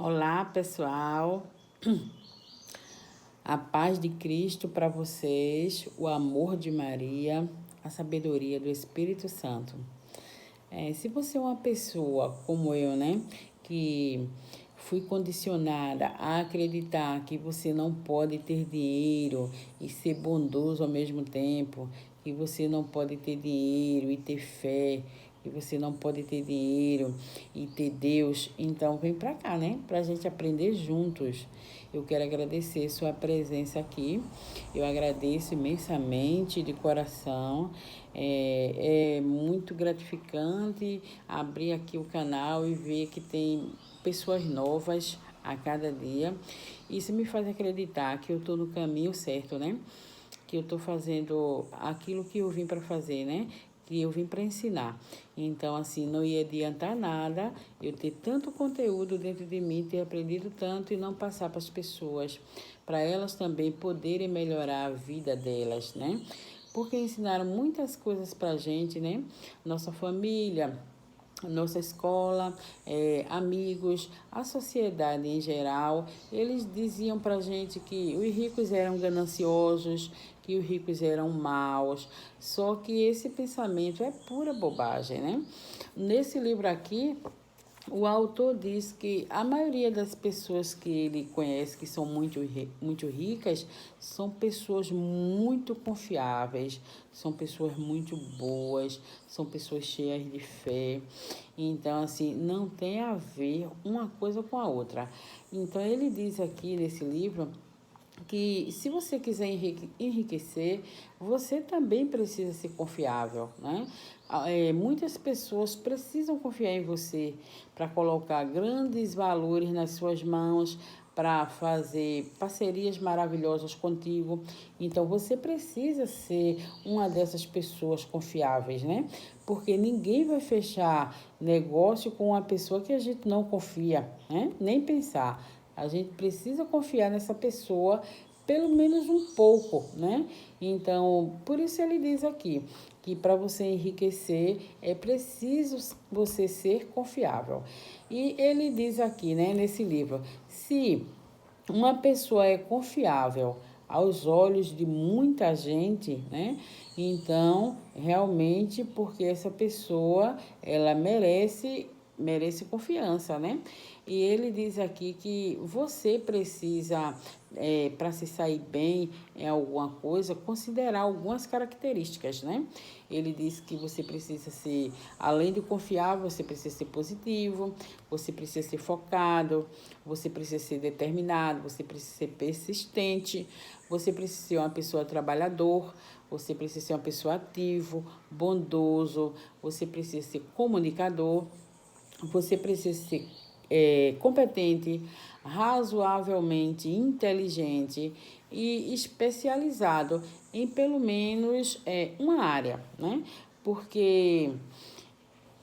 Olá, pessoal. A paz de Cristo para vocês, o amor de Maria, a sabedoria do Espírito Santo. Se você é uma pessoa como eu, né, que fui condicionada a acreditar que você não pode ter dinheiro e ser bondoso ao mesmo tempo, que você não pode ter dinheiro e ter fé, que você não pode ter dinheiro e ter Deus, então vem pra cá, né, pra gente aprender juntos. Eu quero agradecer sua presença aqui. Eu agradeço imensamente de coração. É muito gratificante abrir aqui o canal e ver que tem pessoas novas a cada dia. Isso me faz acreditar que eu estou no caminho certo, né? Que eu estou fazendo aquilo que eu vim para fazer, né? Que eu vim para ensinar. Então, assim, não ia adiantar nada eu ter tanto conteúdo dentro de mim, ter aprendido tanto e não passar para as pessoas, para elas também poderem melhorar a vida delas, né? Porque ensinaram muitas coisas para a gente, né? Nossa família, nossa escola, amigos, a sociedade em geral, eles diziam para gente que os ricos eram gananciosos, que os ricos eram maus, só que esse pensamento é pura bobagem, né? Nesse livro aqui, o autor diz que a maioria das pessoas que ele conhece, que são muito ricas, são pessoas muito confiáveis, são pessoas muito boas, são pessoas cheias de fé. Então, assim, não tem a ver uma coisa com a outra. Então, ele diz aqui nesse livro que se você quiser enriquecer, você também precisa ser confiável, né? Muitas pessoas precisam confiar em você para colocar grandes valores nas suas mãos, para fazer parcerias maravilhosas contigo. Então, você precisa ser uma dessas pessoas confiáveis, né? Porque ninguém vai fechar negócio com uma pessoa que a gente não confia, né? Nem pensar. A gente precisa confiar nessa pessoa pelo menos um pouco, né? Então, por isso ele diz aqui que para você enriquecer é preciso você ser confiável. E ele diz aqui, né, nesse livro, se uma pessoa é confiável aos olhos de muita gente, né? Então, realmente, porque essa pessoa, ela merece confiança, né? E ele diz aqui que você precisa, para se sair bem em alguma coisa, considerar algumas características, né? Ele diz que você precisa ser, além de confiável, você precisa ser positivo, você precisa ser focado, você precisa ser determinado, você precisa ser persistente, você precisa ser uma pessoa trabalhador, você precisa ser uma pessoa ativo, bondoso, você precisa ser comunicador, você precisa ser competente, razoavelmente inteligente e especializado em pelo menos uma área, né? Porque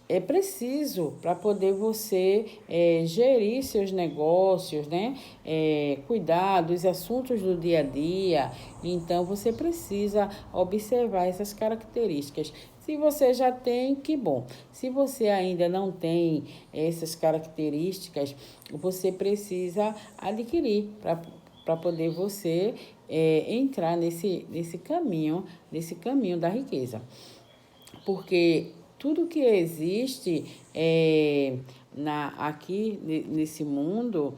é preciso para poder você gerir seus negócios, né? Cuidar dos assuntos do dia a dia. Então, você precisa observar essas características. Se você já tem, que bom. Se você ainda não tem essas características, você precisa adquirir para poder você entrar nesse caminho da riqueza. Porque tudo que existe aqui nesse mundo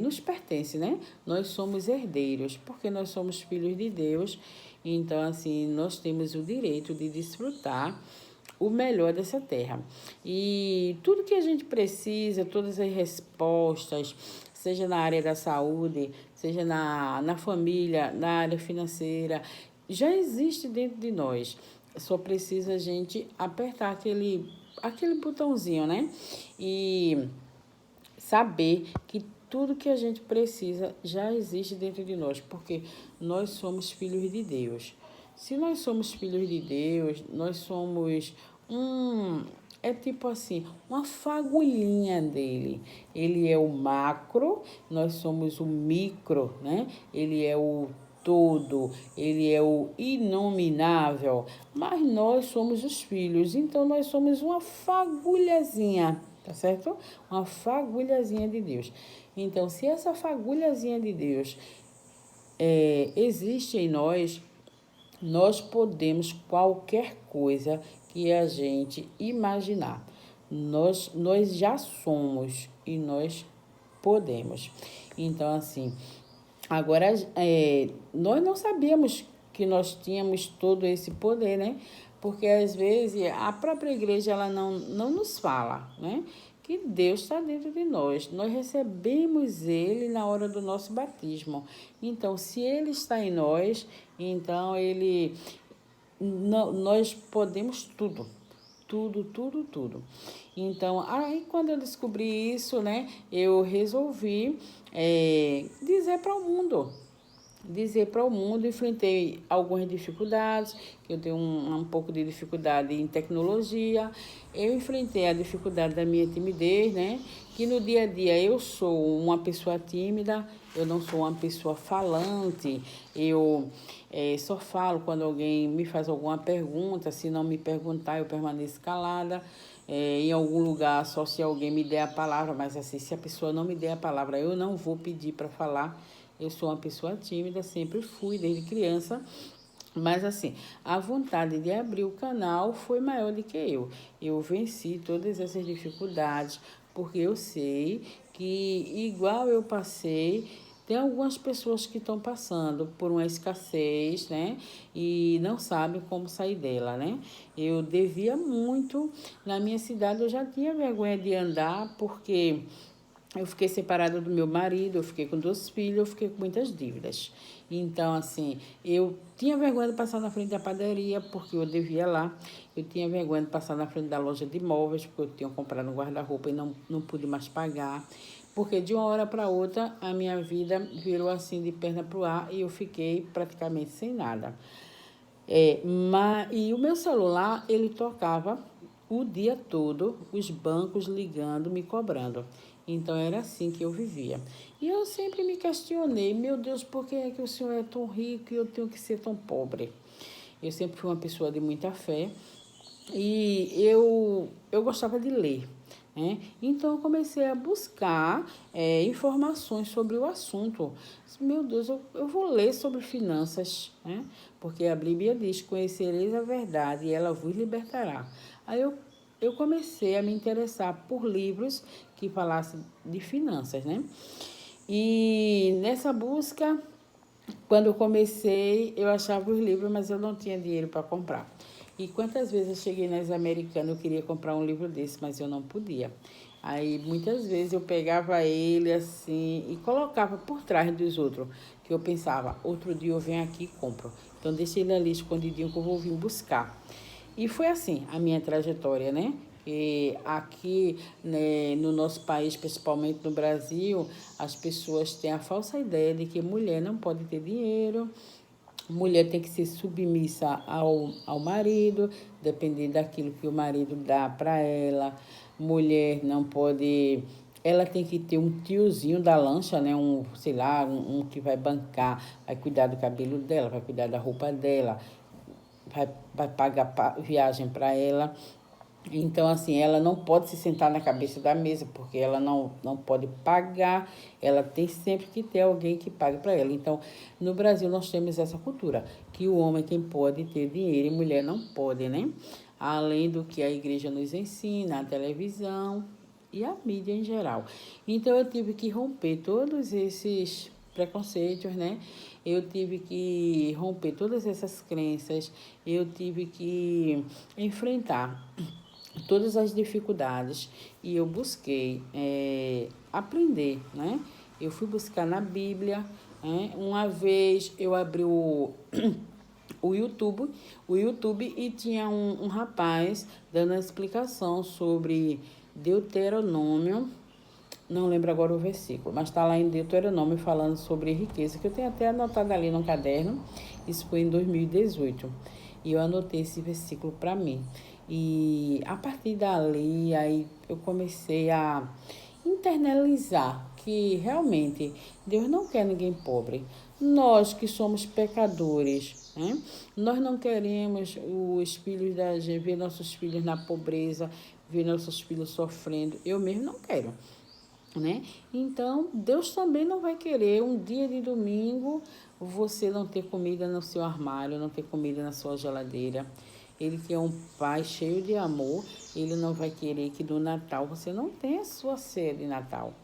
nos pertence, né? Nós somos herdeiros, porque nós somos filhos de Deus. Então, assim, nós temos o direito de desfrutar o melhor dessa terra. E tudo que a gente precisa, todas as respostas, seja na área da saúde, seja na família, na área financeira, já existe dentro de nós. Só precisa a gente apertar aquele botãozinho, né? E saber que tudo que a gente precisa já existe dentro de nós, porque nós somos filhos de Deus. Se nós somos filhos de Deus, nós somos é tipo assim, uma fagulhinha dele. Ele é o macro, nós somos o micro, né? Ele é o todo, ele é o inominável, mas nós somos os filhos, então nós somos uma fagulhazinha tá certo? Uma fagulhazinha de Deus. Então, se essa fagulhazinha de Deus existe em nós, nós podemos qualquer coisa que a gente imaginar. Nós já somos e nós podemos. Então, assim, agora, nós não sabíamos que nós tínhamos todo esse poder, né? Porque, às vezes, a própria igreja ela não nos fala, né? Que Deus está dentro de nós. Nós recebemos Ele na hora do nosso batismo. Então, se Ele está em nós, então nós podemos tudo. Tudo, tudo, tudo. Então, aí quando eu descobri isso, né, eu resolvi dizer para o mundo, enfrentei algumas dificuldades, que eu tenho um pouco de dificuldade em tecnologia, eu enfrentei a dificuldade da minha timidez, né, que no dia a dia eu sou uma pessoa tímida, eu não sou uma pessoa falante, eu só falo quando alguém me faz alguma pergunta, se não me perguntar eu permaneço calada, em algum lugar só se alguém me der a palavra, mas assim, se a pessoa não me der a palavra, eu não vou pedir para falar. Eu sou uma pessoa tímida, sempre fui, desde criança. Mas assim, a vontade de abrir o canal foi maior do que eu. Eu venci todas essas dificuldades, porque eu sei que, igual eu passei, tem algumas pessoas que estão passando por uma escassez, né? E não sabem como sair dela, né? Eu devia muito. Na minha cidade, eu já tinha vergonha de andar, porque eu fiquei separada do meu marido, eu fiquei com 2 filhos, eu fiquei com muitas dívidas. Então, assim, eu tinha vergonha de passar na frente da padaria, porque eu devia lá. Eu tinha vergonha de passar na frente da loja de móveis, porque eu tinha comprado um guarda-roupa e não pude mais pagar. Porque de uma hora para outra, a minha vida virou assim de perna para o ar e eu fiquei praticamente sem nada. E o meu celular, ele tocava o dia todo, os bancos ligando, me cobrando. Então, era assim que eu vivia. E eu sempre me questionei, meu Deus, por que é que o senhor é tão rico e eu tenho que ser tão pobre? Eu sempre fui uma pessoa de muita fé e eu gostava de ler. Né? Então, eu comecei a buscar informações sobre o assunto. Meu Deus, eu vou ler sobre finanças, né? Porque a Bíblia diz, conhecereis a verdade e ela vos libertará. Aí eu comecei a me interessar por livros que falassem de finanças, né? E nessa busca, quando eu comecei, eu achava os livros, mas eu não tinha dinheiro para comprar. E quantas vezes eu cheguei nas Americanas, eu queria comprar um livro desse, mas eu não podia. Aí, muitas vezes, eu pegava ele assim e colocava por trás dos outros, que eu pensava, outro dia eu venho aqui e compro. Então, deixei ele ali escondidinho que eu vou vir buscar. E foi assim a minha trajetória, né? E aqui, né, no nosso país, principalmente no Brasil, as pessoas têm a falsa ideia de que mulher não pode ter dinheiro, mulher tem que ser submissa ao marido, dependendo daquilo que o marido dá para ela. Mulher não pode. Ela tem que ter um tiozinho da lancha, né? Sei lá, um que vai bancar, vai cuidar do cabelo dela, vai cuidar da roupa dela, vai pagar viagem para ela. Então, assim, ela não pode se sentar na cabeça da mesa, porque ela não pode pagar, ela tem sempre que ter alguém que pague para ela. Então, no Brasil, nós temos essa cultura, que o homem quem pode ter dinheiro e mulher não pode, né? Além do que a igreja nos ensina, a televisão e a mídia em geral. Então, eu tive que romper todos esses preconceitos, né? Eu tive que romper todas essas crenças, eu tive que enfrentar todas as dificuldades e eu busquei aprender, né? Eu fui buscar na Bíblia, né? Uma vez eu abri o YouTube, e tinha um rapaz dando uma explicação sobre Deuteronômio, não lembro agora o versículo, mas está lá em Deuteronômio falando sobre riqueza, que eu tenho até anotado ali no caderno, isso foi em 2018, e eu anotei esse versículo para mim. E a partir dali, aí eu comecei a internalizar que realmente Deus não quer ninguém pobre. Nós que somos pecadores, né? Nós não queremos os filhos da gente, ver nossos filhos na pobreza, ver nossos filhos sofrendo. Eu mesmo não quero, né? Então, Deus também não vai querer um dia de domingo você não ter comida no seu armário, não ter comida na sua geladeira. Ele que é um pai cheio de amor, ele não vai querer que no Natal você não tenha a sua ceia de Natal.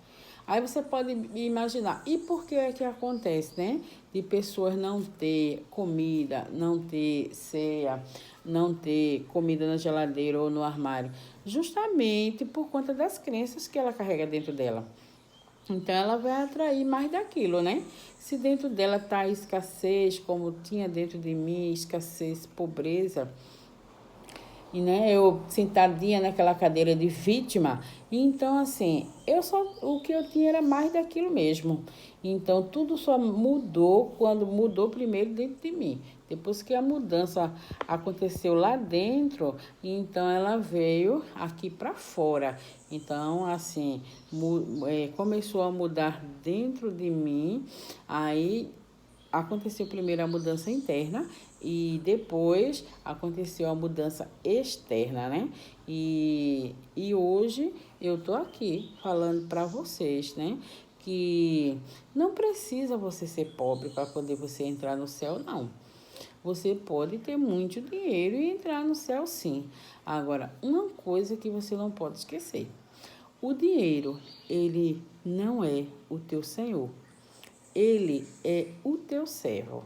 Aí você pode imaginar, e por que é que acontece, né? De pessoas não ter comida, não ter ceia, não ter comida na geladeira ou no armário? Justamente por conta das crenças que ela carrega dentro dela. Então ela vai atrair mais daquilo, né? Se dentro dela tá escassez, como tinha dentro de mim, escassez, pobreza, e né, eu sentadinha naquela cadeira de vítima, então assim, o que eu tinha era mais daquilo mesmo. Então tudo só mudou quando mudou primeiro dentro de mim. Depois que a mudança aconteceu lá dentro, então ela veio aqui para fora. Então assim, começou a mudar dentro de mim, aí aconteceu primeiro a mudança interna e depois aconteceu a mudança externa, né? E hoje eu tô aqui falando para vocês, né? Que não precisa você ser pobre para poder você entrar no céu, não. Você pode ter muito dinheiro e entrar no céu, sim. Agora, uma coisa que você não pode esquecer: o dinheiro, ele não é o teu senhor. Ele é o teu servo.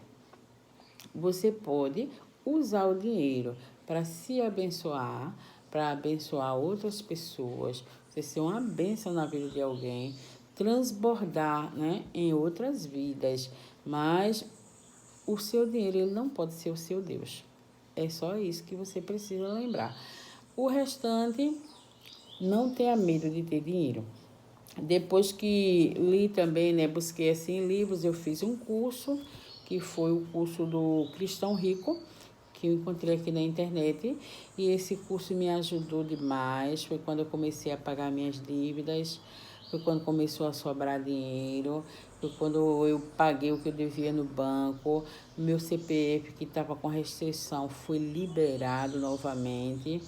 Você pode usar o dinheiro para se abençoar, para abençoar outras pessoas, você ser uma bênção na vida de alguém, transbordar, né, em outras vidas. Mas o seu dinheiro ele não pode ser o seu Deus. É só isso que você precisa lembrar. O restante, não tenha medo de ter dinheiro. Depois que li também, né, busquei assim livros, eu fiz um curso, que foi o curso do Cristão Rico, que eu encontrei aqui na internet, e esse curso me ajudou demais. Foi quando eu comecei a pagar minhas dívidas, foi quando começou a sobrar dinheiro, foi quando eu paguei o que eu devia no banco, meu CPF que estava com restrição foi liberado novamente.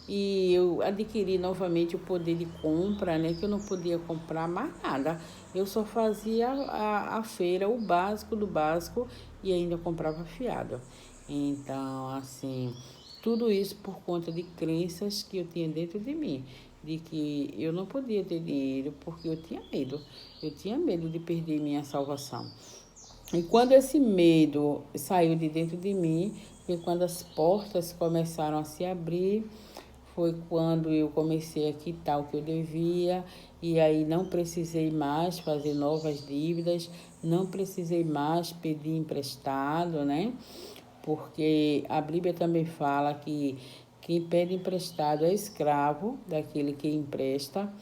E eu adquiri novamente o poder de compra, né? Que eu não podia comprar mais nada. Eu só fazia a feira, o básico do básico, e ainda comprava fiado. Então, assim, tudo isso por conta de crenças que eu tinha dentro de mim, de que eu não podia ter dinheiro porque eu tinha medo. Eu tinha medo de perder minha salvação. E quando esse medo saiu de dentro de mim, foi quando as portas começaram a se abrir, foi quando eu comecei a quitar o que eu devia, e aí não precisei mais fazer novas dívidas, não precisei mais pedir emprestado, né? Porque a Bíblia também fala que quem pede emprestado é escravo daquele que empresta.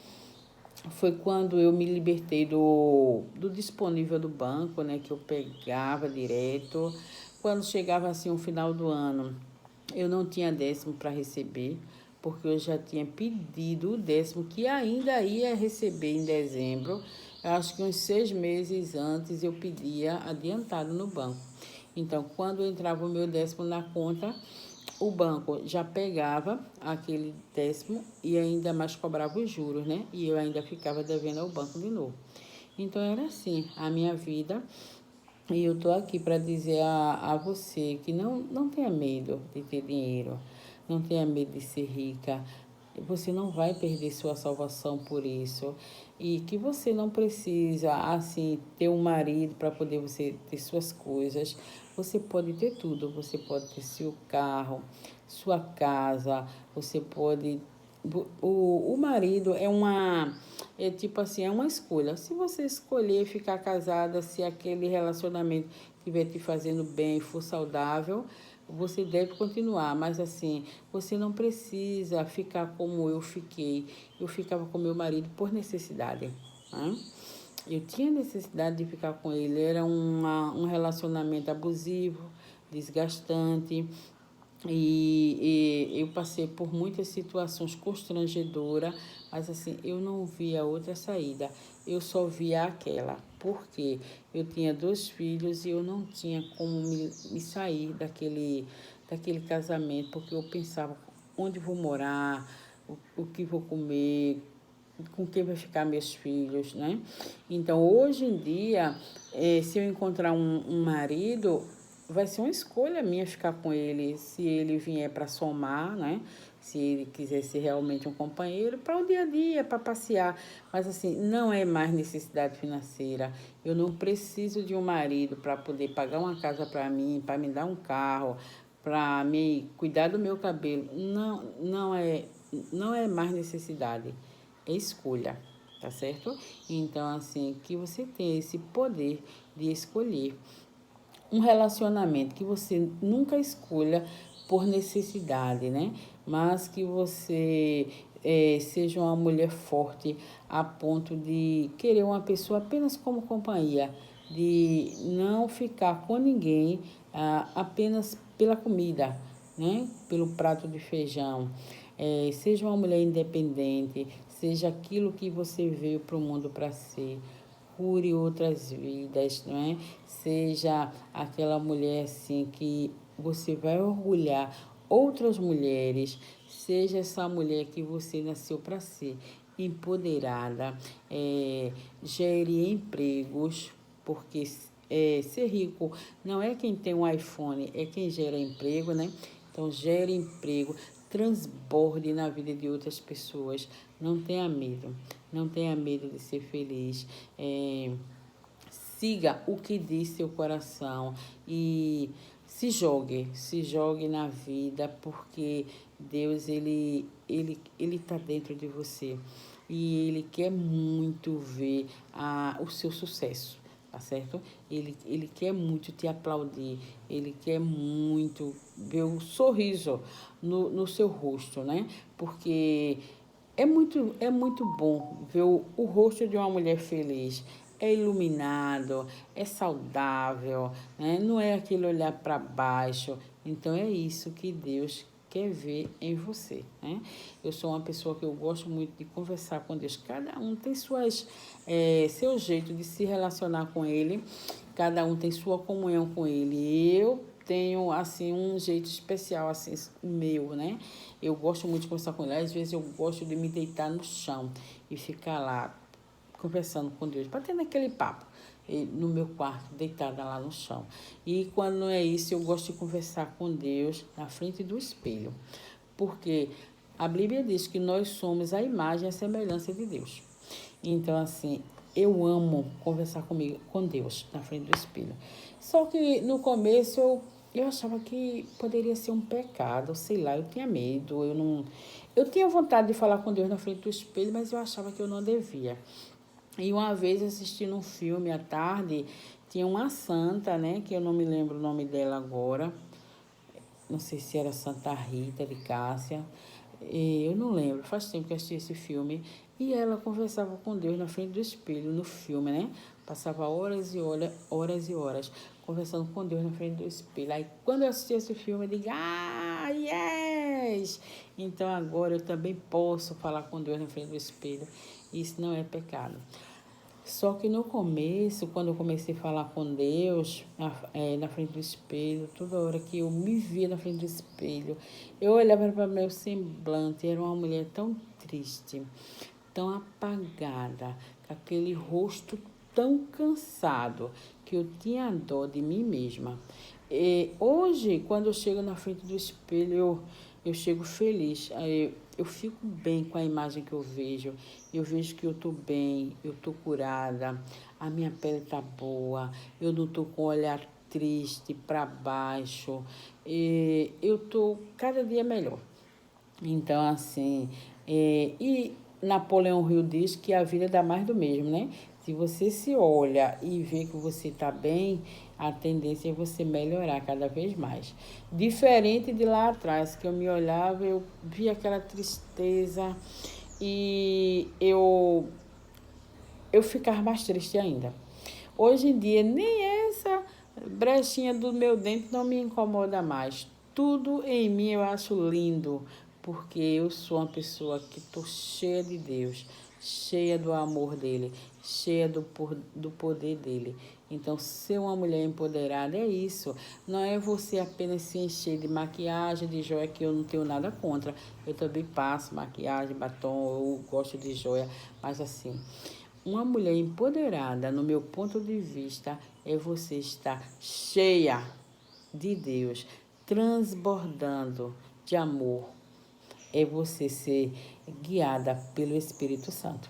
Foi quando eu me libertei do disponível do banco, né? Que eu pegava direto. Quando chegava assim o final do ano, eu não tinha décimo para receber, porque eu já tinha pedido o décimo que ainda ia receber em dezembro. Eu acho que uns 6 meses antes eu pedia adiantado no banco. Então, quando entrava o meu décimo na conta, o banco já pegava aquele décimo e ainda mais cobrava os juros, né? E eu ainda ficava devendo ao banco de novo. Então, era assim a minha vida. E eu estou aqui para dizer a você que não tenha medo de ter dinheiro, não tenha medo de ser rica. Você não vai perder sua salvação por isso. E que você não precisa, assim, ter um marido para poder você ter suas coisas. Você pode ter tudo. Você pode ter seu carro, sua casa, você pode... O marido é tipo assim, é uma escolha. Se você escolher ficar casada, se aquele relacionamento estiver te fazendo bem, for saudável, você deve continuar. Mas assim, você não precisa ficar como eu fiquei. Eu ficava com meu marido por necessidade, né? Eu tinha necessidade de ficar com ele. Era um relacionamento abusivo, desgastante. E eu passei por muitas situações constrangedoras, mas assim, eu não via outra saída, eu só via aquela, porque eu tinha 2 filhos e eu não tinha como me sair daquele casamento, porque eu pensava, onde vou morar, o que vou comer, com quem vai ficar meus filhos, né? Então, hoje em dia, se eu encontrar um marido, vai ser uma escolha minha ficar com ele, se ele vier para somar, né? Se ele quiser ser realmente um companheiro, para o dia a dia, para passear. Mas, assim, não é mais necessidade financeira. Eu não preciso de um marido para poder pagar uma casa para mim, para me dar um carro, para me cuidar do meu cabelo. Não é mais necessidade, é escolha, tá certo? Então, assim, que você tenha esse poder de escolher um relacionamento que você nunca escolha por necessidade, né? Mas que você seja uma mulher forte a ponto de querer uma pessoa apenas como companhia, de não ficar com ninguém apenas pela comida, né? Pelo prato de feijão. Seja uma mulher independente, seja aquilo que você veio para o mundo para ser, cure outras vidas, não é? Seja aquela mulher assim que você vai orgulhar outras mulheres, seja essa mulher que você nasceu para ser, empoderada, gere empregos, porque ser rico não é quem tem um iPhone, é quem gera emprego, né? Então, gere emprego, transborde na vida de outras pessoas. Não tenha medo, não tenha medo de ser feliz. Siga o que diz seu coração e se jogue na vida, porque Deus, ele tá dentro de você e ele quer muito ver o seu sucesso, tá certo? Ele quer muito te aplaudir, ele quer muito ver o sorriso no seu rosto, né? Porque é muito bom ver o rosto de uma mulher feliz. É iluminado, é saudável, né? Não é aquele olhar para baixo. Então, é isso que Deus quer ver em você, né? Eu sou uma pessoa que eu gosto muito de conversar com Deus. Cada um tem seu jeito de se relacionar com Ele. Cada um tem sua comunhão com Ele. Eu tenho, assim, um jeito especial, assim, meu, né? Eu gosto muito de conversar com Ele. Às vezes eu gosto de me deitar no chão e ficar lá conversando com Deus, batendo aquele papo no meu quarto, deitada lá no chão. E quando não é isso, eu gosto de conversar com Deus na frente do espelho, porque a Bíblia diz que nós somos a imagem e a semelhança de Deus. Então, assim, eu amo conversar com Deus na frente do espelho. Só que no começo eu achava que poderia ser um pecado, sei lá, eu tinha medo, eu tinha vontade de falar com Deus na frente do espelho, mas eu achava que eu não devia. E uma vez assistindo um filme à tarde, tinha uma santa, né, que eu não me lembro o nome dela agora, não sei se era Santa Rita de Cássia, eu não lembro, faz tempo que eu assisti esse filme, e ela conversava com Deus na frente do espelho, no filme, né? Passava horas e horas e horas conversando com Deus na frente do espelho. Aí, quando eu assisti esse filme, eu digo, yes! Então, agora eu também posso falar com Deus na frente do espelho. Isso não é pecado. Só que no começo, quando eu comecei a falar com Deus, na frente do espelho, toda hora que eu me via na frente do espelho, eu olhava para meu semblante, era uma mulher tão triste, tão apagada, com aquele rosto tão cansado, que eu tinha dó de mim mesma. E hoje, quando eu chego na frente do espelho, eu chego feliz. Eu fico bem com a imagem que eu vejo. Eu vejo que eu estou bem, eu estou curada, a minha pele está boa, eu não estou com o olhar triste para baixo. Eu estou cada dia melhor. Então, assim, e Napoleão Hill diz que a vida dá mais do mesmo, né? Se você se olha e vê que você está bem, a tendência é você melhorar cada vez mais. Diferente de lá atrás, que eu me olhava, eu via aquela tristeza e eu ficava mais triste ainda. Hoje em dia, nem essa brechinha do meu dente não me incomoda mais. Tudo em mim eu acho lindo, porque eu sou uma pessoa que estou cheia de Deus, cheia do amor dele, cheia do poder dele. Então, ser uma mulher empoderada é isso. Não é você apenas se encher de maquiagem, de joia, que eu não tenho nada contra. Eu também passo maquiagem, batom, eu gosto de joia. Mas assim, uma mulher empoderada, no meu ponto de vista, é você estar cheia de Deus, transbordando de amor. É você ser guiada pelo Espírito Santo.